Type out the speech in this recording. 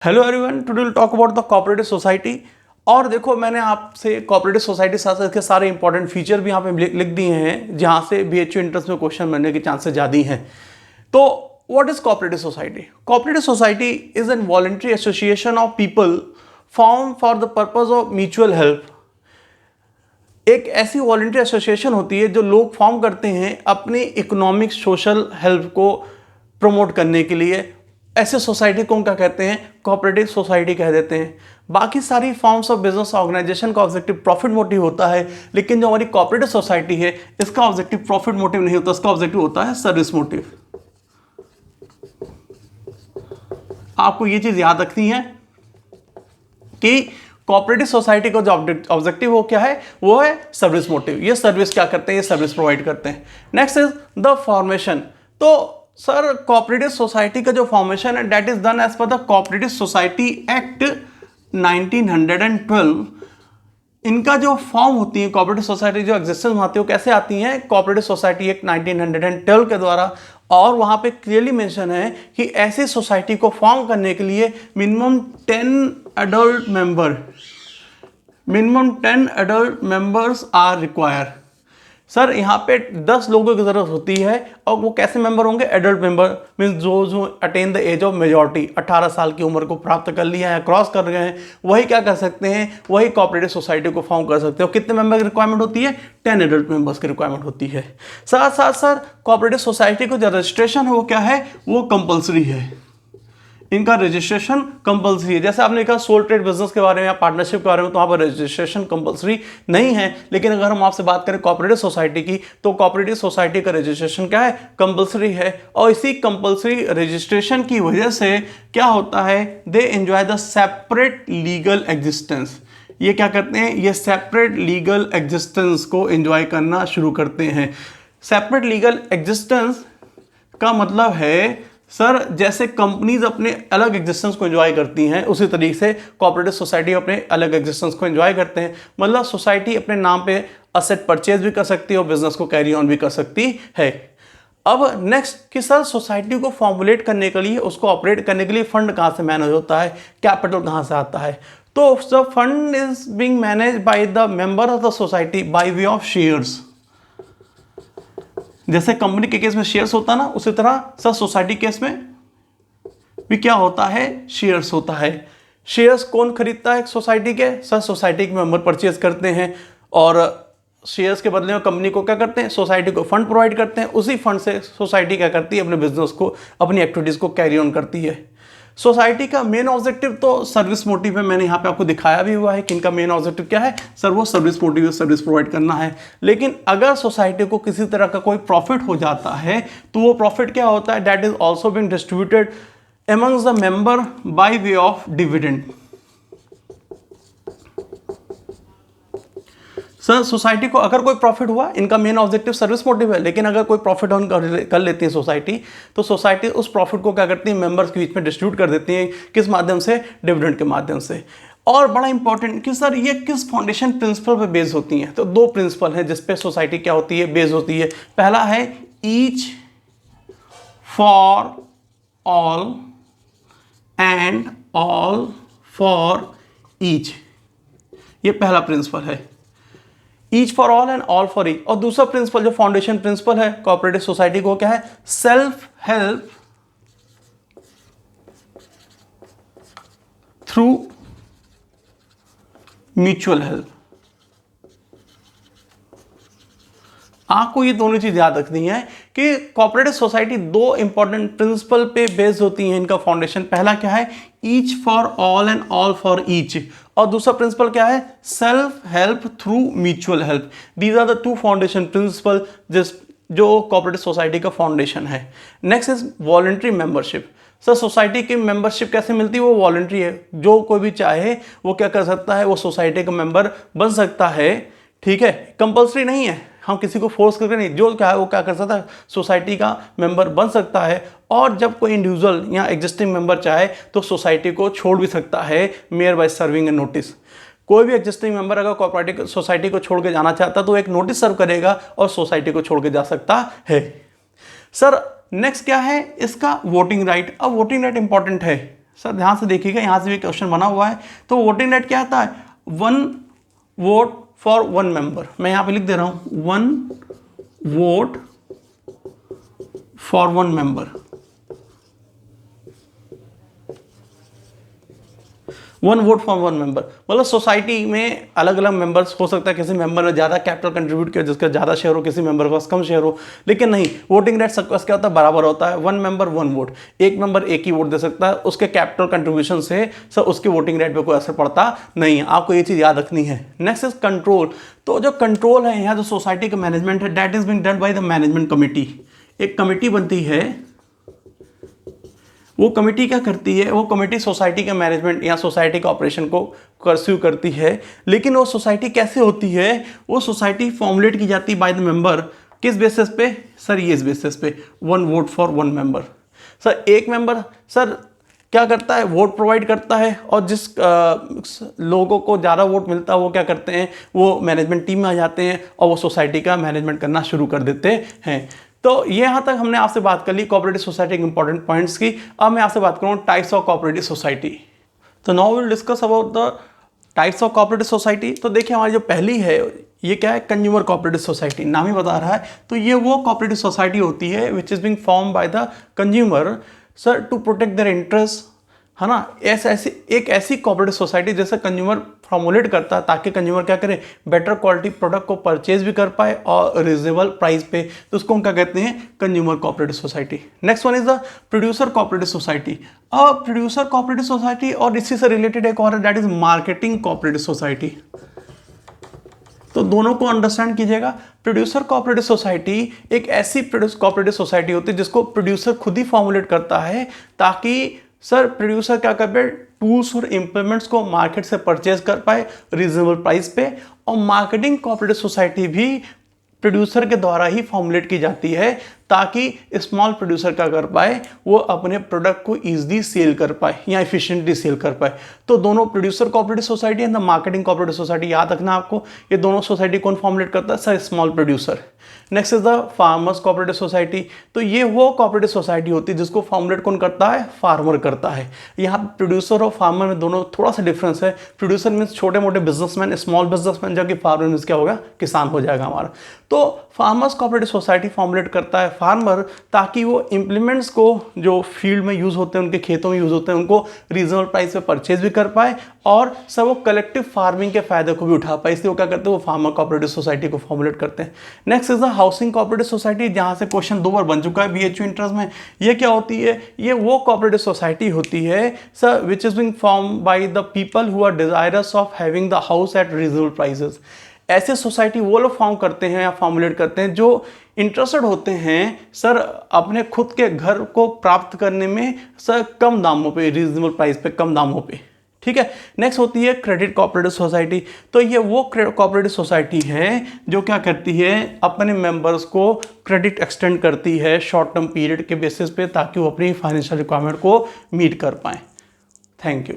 Hello everyone, today will talk about the cooperative society. और देखो, मैंने आपसे कोऑपरेटिव सोसाइटी साथ साथ के सारे इंपॉर्टेंट फीचर भी यहाँ पे लिख दिए हैं जहाँ से बीएचयू इंट्रेंस में क्वेश्चन बनने के चांसेस ज़्यादा हैं। तो what is cooperative society? Cooperative society is an voluntary association of people form for the purpose of mutual help. एक ऐसी वॉलंटरी एसोसिएशन होती है जो लोग फॉर्म करते हैं अपनी इकोनॉमिक सोशल हेल्प को प्रमोट करने के लिए। ऐसे सोसाइटी को क्या कहते हैं? कोऑपरेटिव सोसाइटी कह देते हैं। बाकी सारी फॉर्म्स ऑफ बिजनेस ऑर्गेनाइजेशन का ऑब्जेक्टिव प्रॉफिट मोटिव होता है, लेकिन जो हमारी कोऑपरेटिव सोसाइटी है इसका ऑब्जेक्टिव प्रॉफिट मोटिव नहीं होता, इसका ऑब्जेक्टिव होता है सर्विस मोटिव। आपको ये चीज याद रखनी है कि कोऑपरेटिव सोसाइटी का जो ऑब्जेक्टिव हो क्या है, वो है सर्विस मोटिव। ये सर्विस क्या करते हैं? ये सर्विस प्रोवाइड करते हैं। Next is the formation. तो सर, कोऑपरेटिव सोसाइटी का जो फॉर्मेशन है that is done as per the cooperative society act 1912। इनका जो फॉर्म होती है कोऑपरेटिव सोसाइटी जो एग्जिस्टेंस में आती है वो कैसे आती हैं? कोऑपरेटिव सोसाइटी एक्ट 1912 के द्वारा। और वहां पे क्लियरली मेंशन है कि ऐसी सोसाइटी को फॉर्म करने के लिए minimum 10 adult members are required. Sir, यहाँ पे 10 लोगों की जरूरत होती है। और वो कैसे मेंबर होंगे? एडल्ट मेंबर मीन्स जो attain the age of majority, 18 साल की उम्र को प्राप्त कर लिया है, क्रॉस कर गए हैं, वही क्या कर सकते हैं? वही कोऑपरेटिव सोसाइटी को फॉर्म कर सकते हो। कितने मेंबर की रिक्वायरमेंट होती है? 10 एडल्ट मेंबर्स की रिक्वायरमेंट होती है। साथ साथ सर, कोऑपरेटिव सोसाइटी को जो रजिस्ट्रेशन है वो क्या है? वो कंपल्सरी है। इनका रजिस्ट्रेशन कंपल्सरी है। जैसे आपने कहा सोल ट्रेड बिजनेस के बारे में या पार्टनरशिप के बारे में, तो वहाँ पर रजिस्ट्रेशन कंपल्सरी नहीं है। लेकिन अगर हम आपसे बात करें कोऑपरेटिव सोसाइटी की, तो कोऑपरेटिव सोसाइटी का रजिस्ट्रेशन क्या है? कंपल्सरी है। और इसी कंपल्सरी रजिस्ट्रेशन की वजह से क्या होता है? They enjoy the separate legal existence. ये क्या करते हैं? ये सेपरेट लीगल एग्जिस्टेंस को एंजॉय करना शुरू करते हैं। सेपरेट लीगल एग्जिस्टेंस का मतलब है सर, जैसे कंपनीज अपने अलग एग्जिस्टेंस को एंजॉय करती हैं, उसी तरीके से कोऑपरेटिव सोसाइटी अपने अलग एग्जिस्टेंस को एंजॉय करते हैं। मतलब सोसाइटी अपने नाम पे असेट परचेज भी कर सकती है और बिजनेस को कैरी ऑन भी कर सकती है। अब नेक्स्ट कि सर, सोसाइटी को फॉर्मुलेट करने के लिए, उसको ऑपरेट करने के लिए फंड कहाँ से मैनेज होता है? कैपिटल कहाँ से आता है? तो the fund is being manage by the member of the society by way of shares. जैसे कंपनी के केस में शेयर्स होता है ना, उसी तरह सर सोसाइटी केस में भी क्या होता है? शेयर्स होता है। शेयर्स कौन खरीदता है सोसाइटी के? सर, सोसाइटी के मेंबर परचेज करते हैं। और शेयर्स के बदले में कंपनी को क्या करते हैं? सोसाइटी को फंड प्रोवाइड करते हैं। उसी फंड से सोसाइटी क्या करती है? अपने बिजनेस को, अपनी एक्टिविटीज को कैरी ऑन करती है। सोसाइटी का मेन ऑब्जेक्टिव तो सर्विस मोटिव है। मैंने यहाँ पे आपको दिखाया भी हुआ है कि इनका मेन ऑब्जेक्टिव क्या है? सर, वो सर्विस मोटिव, सर्विस प्रोवाइड करना है। लेकिन अगर सोसाइटी को किसी तरह का कोई प्रॉफिट हो जाता है तो वो प्रॉफिट क्या होता है? That is also being distributed amongst the member by way of dividend. Sir, society को अगर कोई प्रॉफिट हुआ, इनका मेन ऑब्जेक्टिव सर्विस मोटिव है, लेकिन अगर कोई प्रॉफिट ऑन कर लेती है सोसाइटी, तो सोसाइटी उस प्रॉफिट को क्या करती है? मेंबर्स के बीच में डिस्ट्रीब्यूट कर देती है। किस माध्यम से? डिविडेंड के माध्यम से। और बड़ा इंपॉर्टेंट कि सर, ये किस फाउंडेशन प्रिंसिपल पे बेस्ड होती हैं? तो 2 प्रिंसिपल हैं जिस पे सोसाइटी क्या होती है? बेस्ड होती है। पहला है each for all and all for each. ये पहला प्रिंसिपल है, each for all and all for each. और दूसरा प्रिंसिपल जो फाउंडेशन प्रिंसिपल है कोऑपरेटिव सोसाइटी को, क्या है? Self help through mutual help. आपको ये दोनों चीज याद रखनी है कि कोऑपरेटिव सोसाइटी 2 इंपॉर्टेंट प्रिंसिपल पे बेस्ड होती है। इनका फाउंडेशन पहला क्या है? Each for all and all for each. और दूसरा प्रिंसिपल क्या है? Self help through mutual help. These are the 2 foundation principle जो कोऑपरेटिव सोसाइटी का फाउंडेशन है। Next is voluntary membership. Sir, society की मेंबरशिप कैसे मिलती है? वो वॉलंटरी है। जो कोई भी चाहे वो क्या कर सकता है? वो सोसाइटी का मेंबर बन सकता है। ठीक है, कंपल्सरी नहीं है, हम किसी को फोर्स करके नहीं, जो क्या है वो क्या कर सकता है? सोसाइटी का मेंबर बन सकता है। और जब कोई इंडिविजुअल या एग्जिस्टिंग मेंबर चाहे तो सोसाइटी को छोड़ भी सकता है, mayor by serving A notice. कोई भी एग्जिस्टिंग मेंबर अगर कोऑपरेटिव सोसाइटी को छोड़ के जाना चाहता तो एक नोटिस सर्व करेगा और सोसाइटी को छोड़ के जा सकता है। सर, नेक्स्ट क्या है? इसका वोटिंग राइट। अब वोटिंग राइट इंपॉर्टेंट है। सर ध्यान से देखिएगा, यहाँ से भी क्वेश्चन बना हुआ है। तो वोटिंग रेट क्या आता है, 1 वोट फॉर 1 मेंबर। मैं यहाँ पे लिख दे रहा हूँ 1 vote for 1 member. 1 vote for 1 member मतलब सोसाइटी में अलग अलग मेंबर्स हो सकता है, किसी मेंबर ने ज़्यादा कैपिटल कंट्रीब्यूट किया जिसका ज़्यादा शेयर हो, किसी मेंबर के पास कम शेयर हो, लेकिन नहीं, वोटिंग रेट सबका क्या होता है, बराबर होता है। 1 मेंबर 1 वोट, एक मेंबर एक ही वोट दे सकता है, उसके कैपिटल कंट्रीब्यूशन से सर उसकी वोटिंग रेट पे कोई असर पड़ता नहीं है। आपको ये चीज़ याद रखनी है। Next is control. तो जो कंट्रोल है यहाँ जो सोसाइटी का मैनेजमेंट है, that is being done by the management committee. एक कमिटी बनती है, वो कमेटी क्या करती है, वो कमेटी सोसाइटी का मैनेजमेंट या सोसाइटी का ऑपरेशन को कर्स्यू करती है। लेकिन वो सोसाइटी कैसे होती है, वो सोसाइटी फॉर्मुलेट की जाती है बाय द मेंबर। किस बेसिस पे सर, ये इस बेसिस पे 1 वोट फॉर 1 मेंबर। सर एक मेंबर सर क्या करता है, वोट प्रोवाइड करता है, और जिस लोगों को ज़्यादा वोट मिलता है वो क्या करते हैं, वो मैनेजमेंट टीम में आ जाते हैं और वो सोसाइटी का मैनेजमेंट करना शुरू कर देते हैं। तो ये यहाँ तक हमने आपसे बात कर ली कोऑपरेटिव सोसाइटी के इंपॉर्टेंट पॉइंट्स की। अब मैं आपसे बात करूँ टाइप्स ऑफ कोऑपरेटिव सोसाइटी। तो now will discuss about the types of cooperative society. तो देखिए हमारी जो पहली है ये क्या है, कंज्यूमर कोऑपरेटिव सोसाइटी, नाम ही बता रहा है। तो ये वो कोऑपरेटिव सोसाइटी होती है which is being form by the consumer sir to protect their interest, है ना। एक ऐसी कोऑपरेटिव सोसाइटी जैसे कंज्यूमर फॉर्मुलेट करता है ताकि कंज्यूमर क्या करे, बेटर क्वालिटी प्रोडक्ट को परचेज भी कर पाए और रिजनेबल प्राइस पे। तो उसको हम क्या कहते हैं, consumer cooperative society. Next one is the producer cooperative society. अब प्रोड्यूसर कोऑपरेटिव सोसाइटी और इसी से रिलेटेड एक और है, that is marketing cooperative society. तो दोनों को अंडरस्टैंड कीजिएगा। प्रोड्यूसर कोऑपरेटिव सोसाइटी एक ऐसी कोऑपरेटिव सोसाइटी होती है जिसको प्रोड्यूसर खुद ही फॉर्मुलेट करता है ताकि सर प्रोड्यूसर क्या कर पाए, टूल्स और इंप्लीमेंट्स को मार्केट से परचेज कर पाए रीजनेबल प्राइस पे। और मार्केटिंग कोऑपरेटिव सोसाइटी भी प्रोड्यूसर के द्वारा ही फॉर्मुलेट की जाती है ताकि स्मॉल प्रोड्यूसर क्या कर पाए, वो अपने प्रोडक्ट को ईजिली सेल कर पाए या एफिशिएंटली सेल कर पाए। तो दोनों producer cooperative society and the marketing cooperative society, याद रखना आपको, ये दोनों सोसाइटी कौन फॉर्मुलेट करता है, sir small producer. Next is the farmers cooperative society. तो ये वो कोऑपरेटिव सोसाइटी होती है जिसको फॉर्मुलेट कौन करता है, फार्मर करता है। यहाँ प्रोड्यूसर और फार्मर में दोनों थोड़ा सा डिफरेंस है। प्रोड्यूसर मीन्स छोटे मोटे बिजनेसमैन, स्मॉल बिजनेसमैन, जबकि फार्मर मीन्स क्या होगा, किसान हो जाएगा हमारा। तो फार्मर्स कोऑपरेटिव सोसाइटी फॉर्मुलेट करता है फार्मर ताकि वो इंप्लीमेंट्स को जो फील्ड में यूज होते हैं, उनके खेतों में यूज होते हैं, उनको रीजनेबल प्राइस पे परचेज भी कर पाए और सब वो कलेक्टिव फार्मिंग के फायदे को भी उठा पाए। इसलिए वो क्या करते हैं, वो फार्मर कोऑपरेटिव सोसाइटी को फॉर्मुलेट करते हैं। Next is the housing cooperative society, जहां से क्वेश्चन 2 बार बन चुका है बीएचयू इंट्रेंस में। ये क्या होती है, ये वो कोऑपरेटिव सोसाइटी होती है sir which is being form by the people who are desirous of having the house at reasonable prices. ऐसे सोसाइटी वो लोग फॉर्म करते हैं या फॉर्मुलेट करते हैं जो इंटरेस्टेड होते हैं सर अपने खुद के घर को प्राप्त करने में सर कम दामों पे, रीजनेबल प्राइस पे, कम दामों पे। ठीक है। नेक्स्ट होती है क्रेडिट कोऑपरेटिव सोसाइटी। तो ये वो कोऑपरेटिव सोसाइटी है जो क्या करती है, अपने मेंबर्स को क्रेडिट एक्सटेंड करती है शॉर्ट टर्म पीरियड के बेसिस पे ताकि वो अपनी फाइनेंशियल रिक्वायरमेंट को मीट कर पाए। Thank you.